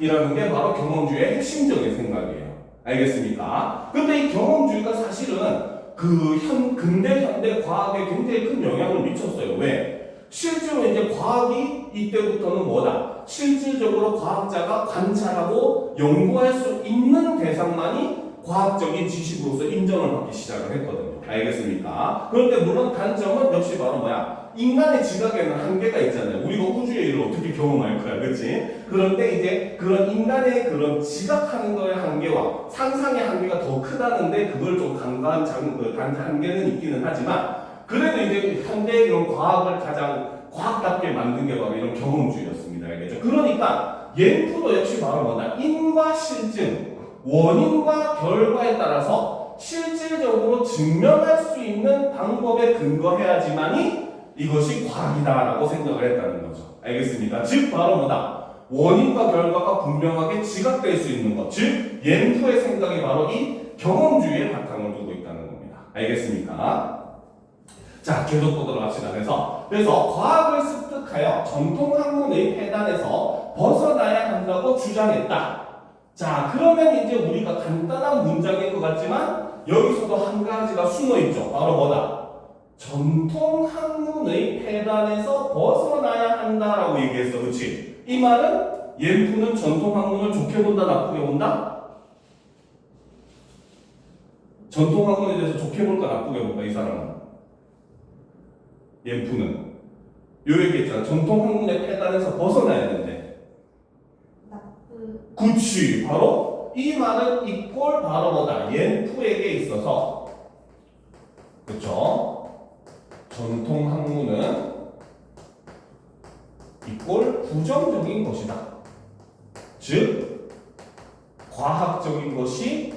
이라는 게 바로 경험주의의 핵심적인 생각이에요. 알겠습니까? 근데 이 경험주의가 사실은 근대 현대 과학에 굉장히 큰 영향을 미쳤어요. 왜? 실제로 이제 과학이 이때부터는 뭐다? 실질적으로 과학자가 관찰하고 연구할 수 있는 대상만이 과학적인 지식으로서 인정을 받기 시작을 했거든요. 알겠습니까? 그런데 물론 단점은 역시 바로 뭐야? 인간의 지각에는 한계가 있잖아요. 우리가 우주의 일을 어떻게 경험할 거야, 그렇지? 그런데 이제 그런 인간의 그런 지각하는 거의 한계와 상상의 한계가 더 크다는데 그걸 좀 간과한 한계는 있기는 하지만 그래도 이제 현대의 이런 과학을 가장 과학답게 만든 게 바로 이런 경험주의였습니다. 알겠죠? 그러니까 옌프도 역시 바로 뭐다? 인과 실증, 원인과 결과에 따라서 실질적으로 증명할 수 있는 방법에 근거해야지만이 이것이 과학이다라고 생각을 했다는 거죠. 알겠습니까? 즉 바로 뭐다? 원인과 결과가 분명하게 지각될 수 있는 것. 즉 옌프의 생각이 바로 이 경험주의에 바탕을 두고 있다는 겁니다. 알겠습니까? 자, 계속 보도록 합시다. 그래서 과학을 습득하여 전통 학문의 폐단에서 벗어나야 한다고 주장했다. 자, 그러면 이제 우리가 간단한 문장인 것 같지만 여기서도 한 가지가 숨어 있죠. 바로 뭐다? 전통 학문의 폐단에서 벗어나야 한다라고 얘기했어. 그렇지? 이 말은 옌프는 전통 학문을 좋게 본다, 나쁘게 본다? 전통 학문에 대해서 좋게 볼까, 나쁘게 볼까, 이 사람은? 옌프는 요 얘기했잖아. 전통 학문의 폐단에서 벗어나야 된대. 그치. 바로 이 말은 이꼴 바로 뭐다? 옌프에게 있어서 그쵸? 전통 학문은 이꼴 부정적인 것이다. 즉 과학적인 것이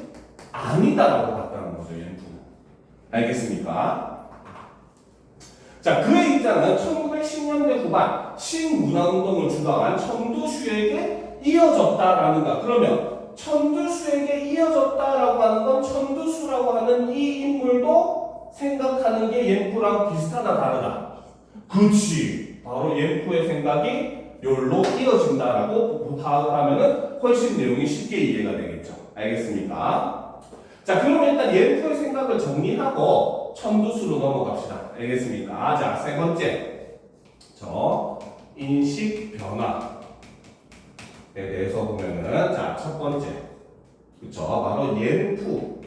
아니다라고 봤다는 거죠. 옌프는. 알겠습니까? 자, 그의 입장은 1910년대 후반 신문화운동을 주도한 천두수에게 이어졌다라는 것. 그러면 천두수에게 이어졌다라고 하는 건 천두수라고 하는 이 인물도 생각하는 게 옌프랑 비슷하다, 다르다? 그치. 바로 옌프의 생각이 요로 이어진다라고 파악을 하면은 훨씬 내용이 쉽게 이해가 되겠죠. 알겠습니까? 자, 그러면 일단 옌프의 생각을 정리하고 천두수로 넘어갑시다. 알겠습니까? 자, 세 번째. 인식 변화에 대해서 보면은, 자, 첫 번째. 그쵸? 바로 옌프라고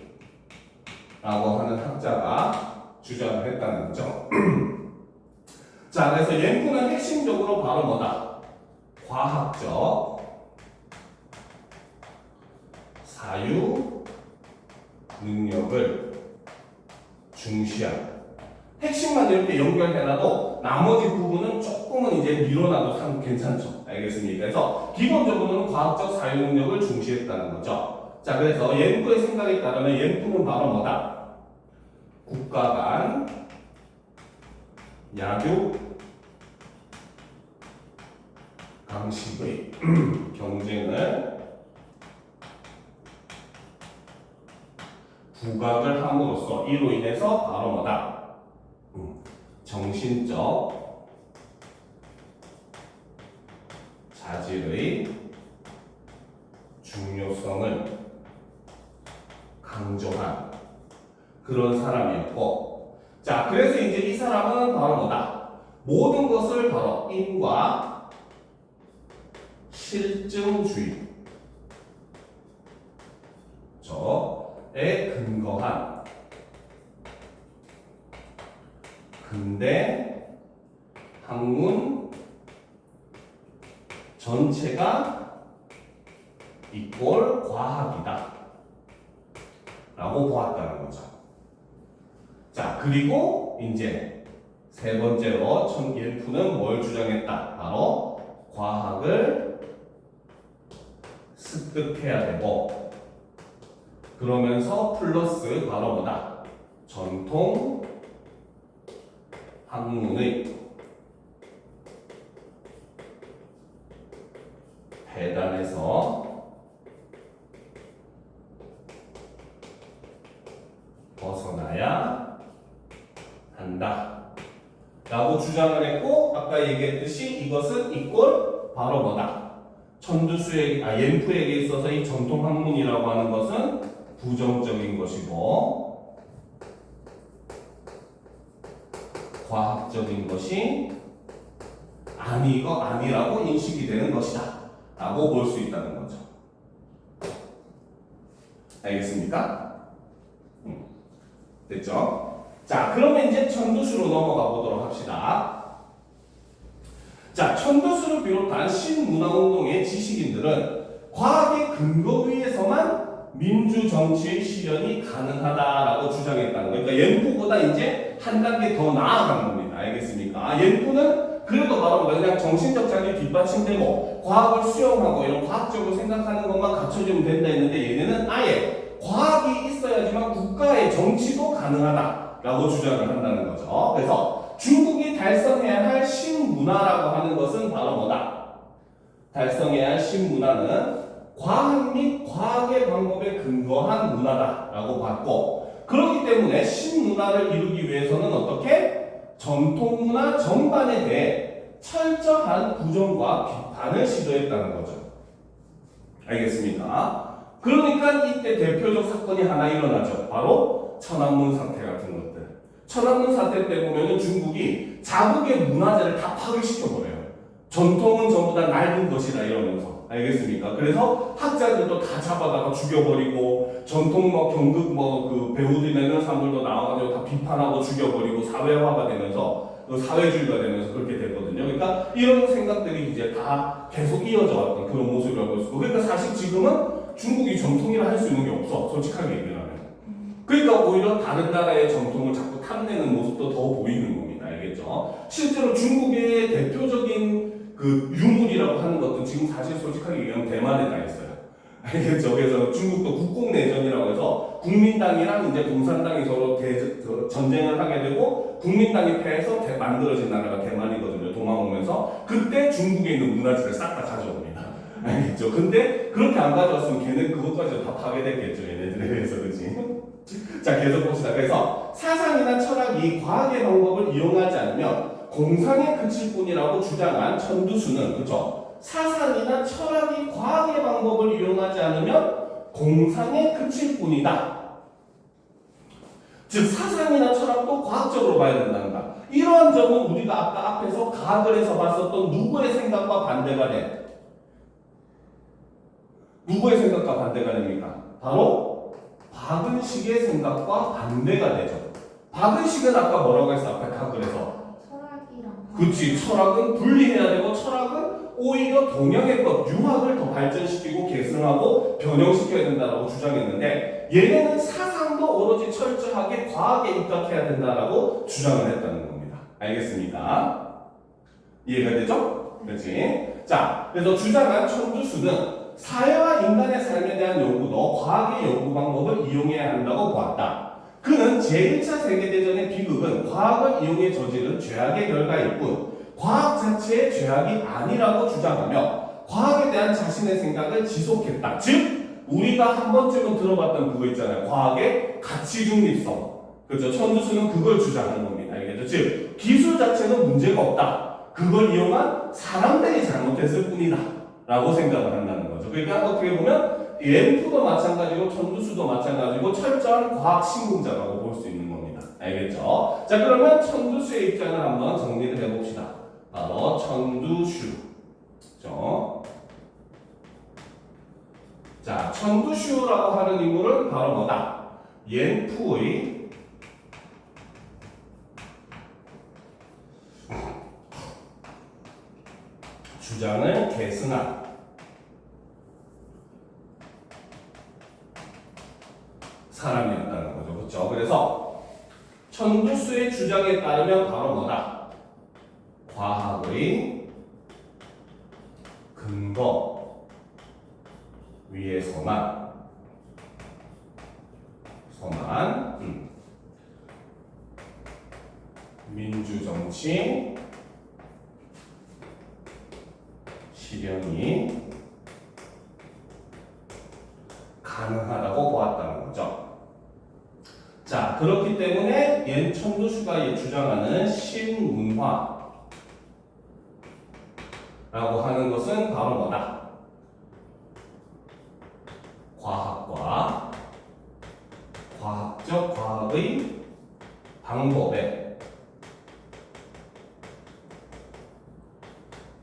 하는 학자가 주장을 했다는 거죠. 자, 그래서 옌프는 핵심적으로 바로 뭐다? 과학적 사유 능력을 중시한 핵심만 이렇게 연결해놔도 나머지 부분은 조금은 이제 미뤄놔도 참 괜찮죠. 알겠습니까? 그래서 기본적으로는 과학적 사유 능력을 중시했다는 거죠. 자, 그래서 옌프의 생각에 따르면 옌프는 바로 뭐다? 국가 간 약육 강식의 경쟁을 부각을 함으로써 이로 인해서 바로 뭐다? 정신적 자질의 중요성을 강조한 그런 사람이었고, 자, 그래서 이제 이 사람은 바로 뭐다? 모든 것을 바로 인과 실증주의 에 근거한 근대 학문 전체가 이꼴 과학이다 라고 보았다는 거죠. 자, 그리고 이제 세 번째로 옌프는 뭘 주장했다? 바로 과학을 습득해야 되고, 그러면서 플러스 바로 뭐다? 전통 학문의 배단에서 벗어나야 한다 라고 주장을 했고, 아까 얘기했듯이 이것은 이꼴 바로 뭐다? 옌프에게 있어서 이 전통 학문이라고 하는 것은 부정적인 것이고 과학적인 것이 아니라고 인식이 되는 것이다 라고 볼 수 있다는 거죠. 알겠습니까? 됐죠? 자, 그러면 이제 천도수로 넘어가 보도록 합시다. 자, 천도수를 비롯한 신문화운동의 지식인들은 과학의 근거 위에서만 민주정치의 실현이 가능하다라고 주장했다는 거예요. 그러니까 옌프보다 이제 한 단계 더 나아간 겁니다. 알겠습니까? 옌프는 그래도 바로 그냥 정신적 자기 뒷받침되고 과학을 수용하고 이런 과학적으로 생각하는 것만 갖춰주면 된다 했는데, 얘네는 아예 과학이 있어야지만 국가의 정치도 가능하다라고 주장을 한다는 거죠. 그래서 중국이 달성해야 할 신문화라고 하는 것은 바로 뭐다? 달성해야 할 신문화는 과학 및 과학의 방법에 근거한 문화다라고 봤고, 그렇기 때문에 신문화를 이루기 위해서는 어떻게? 전통문화 전반에 대해 철저한 부정과 비판을 시도했다는 거죠. 알겠습니까? 그러니까 이때 대표적 사건이 하나 일어나죠. 바로 천안문 사태 같은 것들. 천안문 사태 때 보면은 중국이 자국의 문화재를 다 파괴시켜버려요. 전통은 전부 다 낡은 것이다 이러면서. 알겠습니까? 그래서 학자들도 다 잡아다가 죽여버리고, 전통 경극 그 배우들이나 사람들도 나와가지고 다 비판하고 죽여버리고 사회화가 되면서 사회주의가 되면서 그렇게 됐거든요. 그러니까 이런 생각들이 이제 다 계속 이어져 왔던 그런 모습이라고 볼 수 있고, 그러니까 사실 지금은 중국이 전통이라 할 수 있는 게 없어. 솔직하게 얘기하면. 그러니까 오히려 다른 나라의 전통을 자꾸 탐내는 모습도 더 보이는 겁니다. 알겠죠? 실제로 중국의 대표적인 그 유물이라고 하는 것도 지금 사실 솔직하게 얘기하면 대만에 다 있어요. 알겠죠? 그래서 중국도 국공내전이라고 해서 국민당이랑 이제 공산당이 서로 전쟁을 하게 되고, 국민당이 패해서 만들어진 나라가 대만이거든요. 도망오면서 그때 중국에 있는 문화재를 싹 다 가져옵니다. 알겠죠? 근데 그렇게 안 가져왔으면 걔는 그것까지 다 파괴됐겠죠. 얘네들에 의해서. 그치? 자, 계속 봅시다. 그래서 사상이나 철학이 과학의 방법을 이용하지 않으면 공상에 그칠 뿐이라고 주장한 천두수는, 그죠? 사상이나 철학이 과학의 방법을 이용하지 않으면 공상에 그칠 뿐이다. 즉 사상이나 철학도 과학적으로 봐야 된단다. 이러한 점은 우리가 아까 앞에서 과학을 해서 봤었던 누구의 생각과 반대가 돼? 누구의 생각과 반대가 됩니까? 바로 박은식의 생각과 반대가 되죠. 박은식은 아까 뭐라고 했어? 앞에 각을 해서. 그치, 철학은 분리해야 되고, 철학은 오히려 동양의 것, 유학을 더 발전시키고 계승하고 변형시켜야 된다라고 주장했는데, 얘네는 사상도 오로지 철저하게 과학에 입각해야 된다라고 주장을 했다는 겁니다. 알겠습니까? 이해가 되죠? 그렇지? 자, 그래서 주장한 천두수는 사회와 인간의 삶에 대한 연구도 과학의 연구 방법을 이용해야 한다고 보았다. 그는 제1차 세계대전의 비극은 과학을 이용해 저지른 죄악의 결과일 뿐 과학 자체의 죄악이 아니라고 주장하며 과학에 대한 자신의 생각을 지속했다. 즉 우리가 한 번쯤은 들어봤던 그거 있잖아요. 과학의 가치 중립성. 그렇죠? 천두수는 그걸 주장하는 겁니다. 알겠죠? 즉 기술 자체는 문제가 없다. 그걸 이용한 사람들이 잘못했을 뿐이다 라고 생각을 한다는 거죠. 그러니까 어떻게 보면 옌프도 마찬가지고 천두수도 마찬가지고 철저한 과학 신공자라고 볼 수 있는 겁니다. 알겠죠? 자, 그러면 천두수의 입장을 한번 정리를 해봅시다. 바로 천두슈. 그렇죠? 자, 천두슈라고 하는 인물은 바로 뭐다? 옌프의 주장을 계승한 사람이었다는 거죠. 그렇죠? 그래서 천두수의 주장에 따르면 바로 뭐다? 과학의 근거 위에서만 민주정치 실현이 가능하다고 보았다는 거죠. 자, 그렇기 때문에 옌 천두수가 주장하는 신문화라고 하는 것은 바로 뭐다? 과학과 과학적 과학의 방법에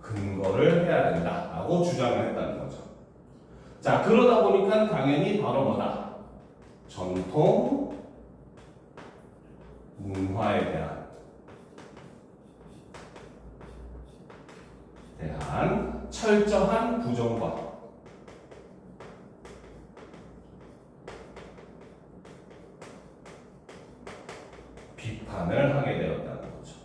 근거를 해야 된다라고 주장을 했다는 거죠. 자, 그러다 보니까 당연히 바로 뭐다? 전통 문화에 대한 철저한 부정과 비판을 하게 되었다는 거죠.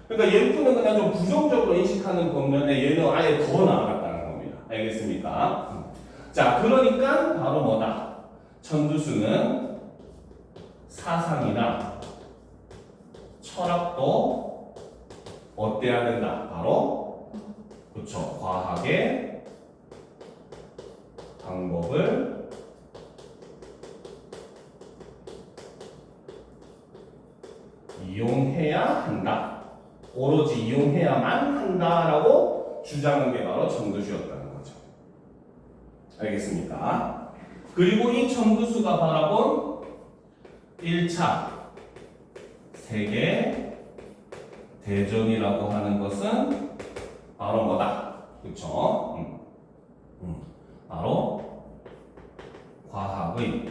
그러니까 예쁘는 그냥 좀 부정적으로 인식하는 반면에 얘는 아예 더 나아갔다는 겁니다. 알겠습니까? 자, 그러니까 바로 뭐다? 천두수는 사상이나 철학도 어때야 된다? 바로 그렇죠. 과학의 방법을 이용해야 한다. 오로지 이용해야만 한다라고 주장한 게 바로 천두수였다는 거죠. 알겠습니까? 그리고 이 천두수가 바라본 1차 세계 대전이라고 하는 것은 바로 뭐다? 그쵸? 바로 과학의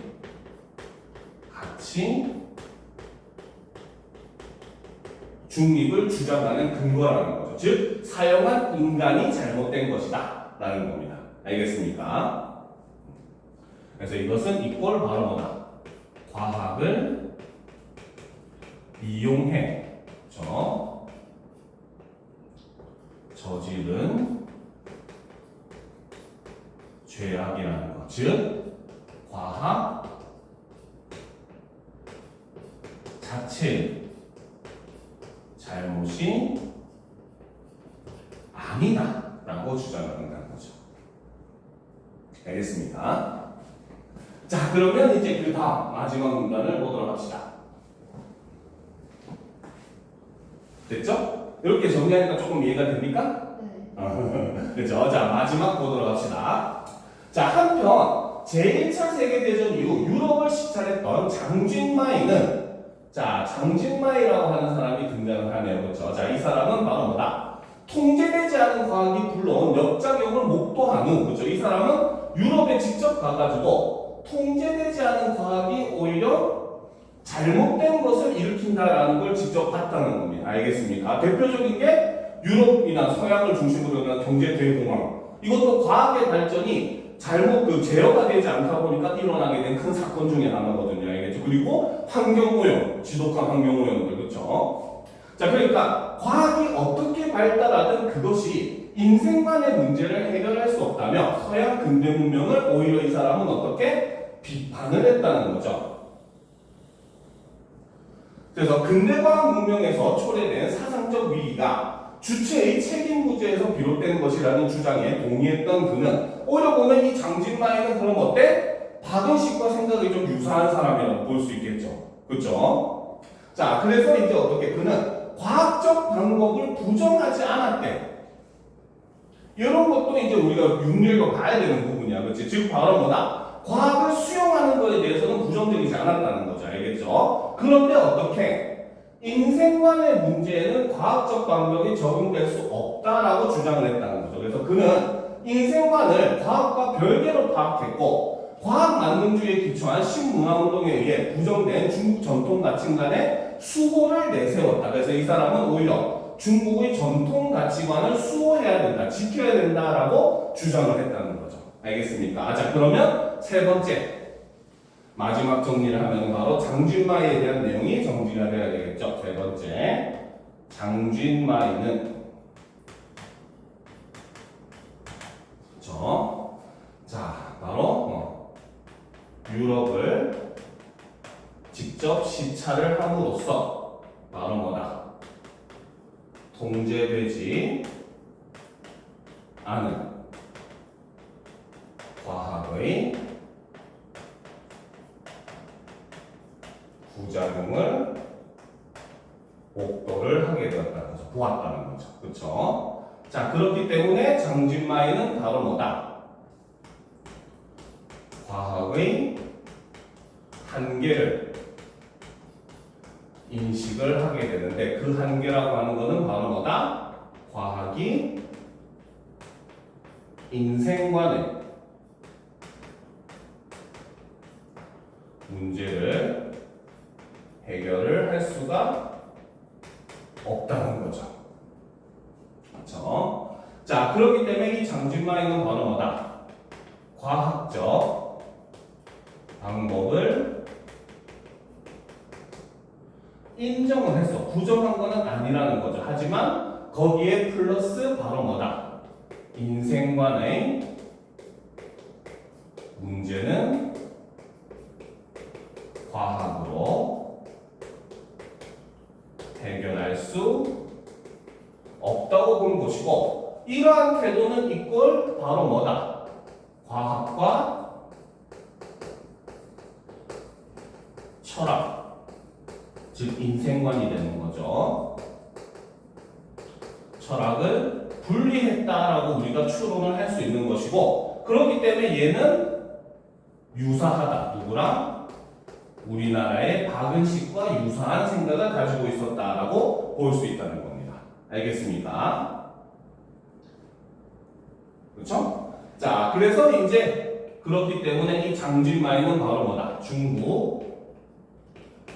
가치 중립을 주장하는 근거라는 거죠. 즉, 사용한 인간이 잘못된 것이다 라는 겁니다. 알겠습니까? 그래서 이것은 이꼴 바로 뭐다? 과학을 이용해 저지른 죄악이라는 것. 즉, 과학 자체의 잘못이 아니다 라고 주장한다는 거죠. 알겠습니까? 자, 그러면 이제 그 다음 마지막 문단을 보도록 합시다. 됐죠? 이렇게 정리하니까 조금 이해가 됩니까? 네. 그죠? 자, 마지막 보도록 합시다. 자, 한편 제1차 세계대전 이후 유럽을 식찰했던 장진마이는 자, 장진마이라고 하는 사람이 등장을 하네요. 그렇죠? 자, 이 사람은 바로 뭐다? 통제되지 않은 과학이 불러온 역작용을 목도한 후, 그렇죠? 이 사람은 유럽에 직접 가가지고 통제되지 않은 과학이 오히려 잘못된 것을 일으킨다라는 걸 직접 봤다는 겁니다. 알겠습니까? 대표적인 게 유럽이나 서양을 중심으로 한 경제 대공황. 이것도 과학의 발전이 잘못 제어가 되지 않다 보니까 일어나게 된 큰 사건 중에 하나거든요. 알겠죠? 그리고 환경오염, 지독한 환경오염들, 그렇죠? 자, 그러니까 과학이 어떻게 발달하든 그것이 인생만의 문제를 해결할 수 없다며 서양 근대 문명을 오히려 이 사람은 어떻게 비판을 했다는 거죠. 그래서 근대과학 문명에서 초래된 사상적 위기가 주체의 책임 부재에서 비롯된 것이라는 주장에 동의했던 그는 오히려 보면 이 장진마이는 그럼 어때? 박은식과 생각이 좀 유사한 사람이라고 볼 수 있겠죠. 그렇죠? 자, 그래서 이제 어떻게 그는 과학적 방법을 부정하지 않았대. 이런 것도 이제 우리가 윤리로 봐야 되는 부분이야. 그렇지? 즉 바로 뭐다? 과학을 수용하는 것에 대해서는 부정적이지 않았다는 거죠. 알겠죠? 그런데 어떻게? 인생관의 문제에는 과학적 방법이 적용될 수 없다라고 주장을 했다는 거죠. 그래서 그는 인생관을 과학과 별개로 파악했고 과학 만능주의에 기초한 신문화운동에 의해 부정된 중국 전통 가치관의 수호를 내세웠다. 그래서 이 사람은 오히려 중국의 전통 가치관을 수호해야 된다, 지켜야 된다라고 주장을 했다는 거죠. 알겠습니까? 자, 그러면 세 번째 마지막 정리를 하면 바로 장준마이에 대한 내용이 정리가 돼야 되겠죠. 세 번째, 장준마이는 그렇죠. 자, 바로 유럽을 직접 시찰을 함으로써 바로 뭐다? 통제되지 않은 과학의 부작용을 목도를 하게 되었다는 거죠. 보았다는 거죠. 그렇죠? 자, 그렇기 때문에 장준마이는 바로 뭐다? 과학의 한계를 인식을 하게 되는데 그 한계라고 하는 것은 바로 뭐다? 과학이 인생관의 문제를 해결을 할 수가 없다는 거죠. 그렇죠? 자, 그렇기 때문에 이 장준마이는 바로 뭐다? 과학적 방법을 인정을 했어. 부정한 거는 아니라는 거죠. 하지만 거기에 플러스 바로 뭐다? 인생관의 문제는 과학으로 해결할 수 없다고 본 것이고, 이러한 태도는 이꼴 바로 뭐다? 과학과 철학, 즉 인생관이 되는 거죠. 철학을 분리했다라고 우리가 추론을 할 수 있는 것이고, 그렇기 때문에 얘는 유사하다. 누구랑? 우리나라의 박은식과 유사한 생각을 가지고 있었다라고 볼 수 있다는 겁니다. 알겠습니까? 그렇죠? 자, 그래서 이제 그렇기 때문에 이 장준마이는 바로 뭐다? 중국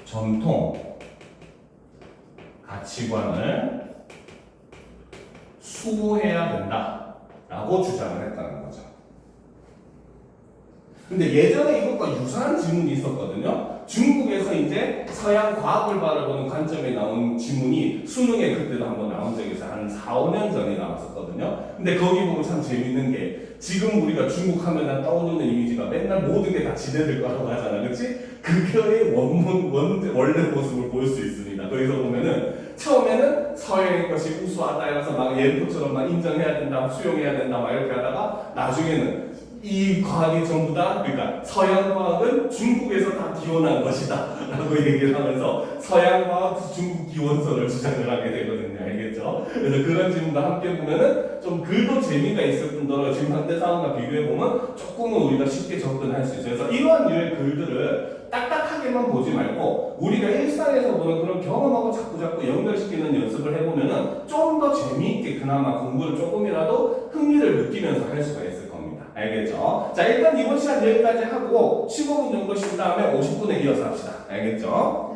전통 가치관을 수호해야 된다라고 주장을 했다는 거죠. 근데 예전에 이것과 유사한 지문이 있었거든요. 중국에서 이제 서양 과학을 바라보는 관점에 나온 지문이 수능에 그때도 한번 나온 적이 있어요. 한 4, 5년 전에 나왔었거든요. 근데 거기 보면 참 재밌는 게 지금 우리가 중국 하면 떠오르는 이미지가 맨날 모든 게 다 지네들 거라고 하잖아. 그렇지? 그거의 원래 모습을 볼 수 있습니다. 거기서 보면은 처음에는 서양의 것이 우수하다 해서 막 예포처럼 막 인정해야 된다, 수용해야 된다 막 이렇게 하다가 나중에는 이 과학이 전부 다, 그러니까 서양 과학은 중국에서 다 기원한 것이다 라고 얘기를 하면서 서양 과학 중국 기원설을 주장을 하게 되거든요. 알겠죠? 그래서 그런 질문도 함께 보면은 좀 글도 재미가 있을 뿐더러 지금 현대 상황과 비교해보면 조금은 우리가 쉽게 접근할 수 있어요. 그래서 이러한 류의 글들을 딱딱하게만 보지 말고 우리가 일상에서 보는 그런 경험하고 자꾸 연결시키는 연습을 해보면은 좀 더 재미있게 그나마 공부를 조금이라도 흥미를 느끼면서 할 수가 있을 겁니다. 알겠죠? 자, 일단 이번 시간 여기까지 하고 15분 정도 쉰 다음에 50분에 이어서 합시다. 알겠죠?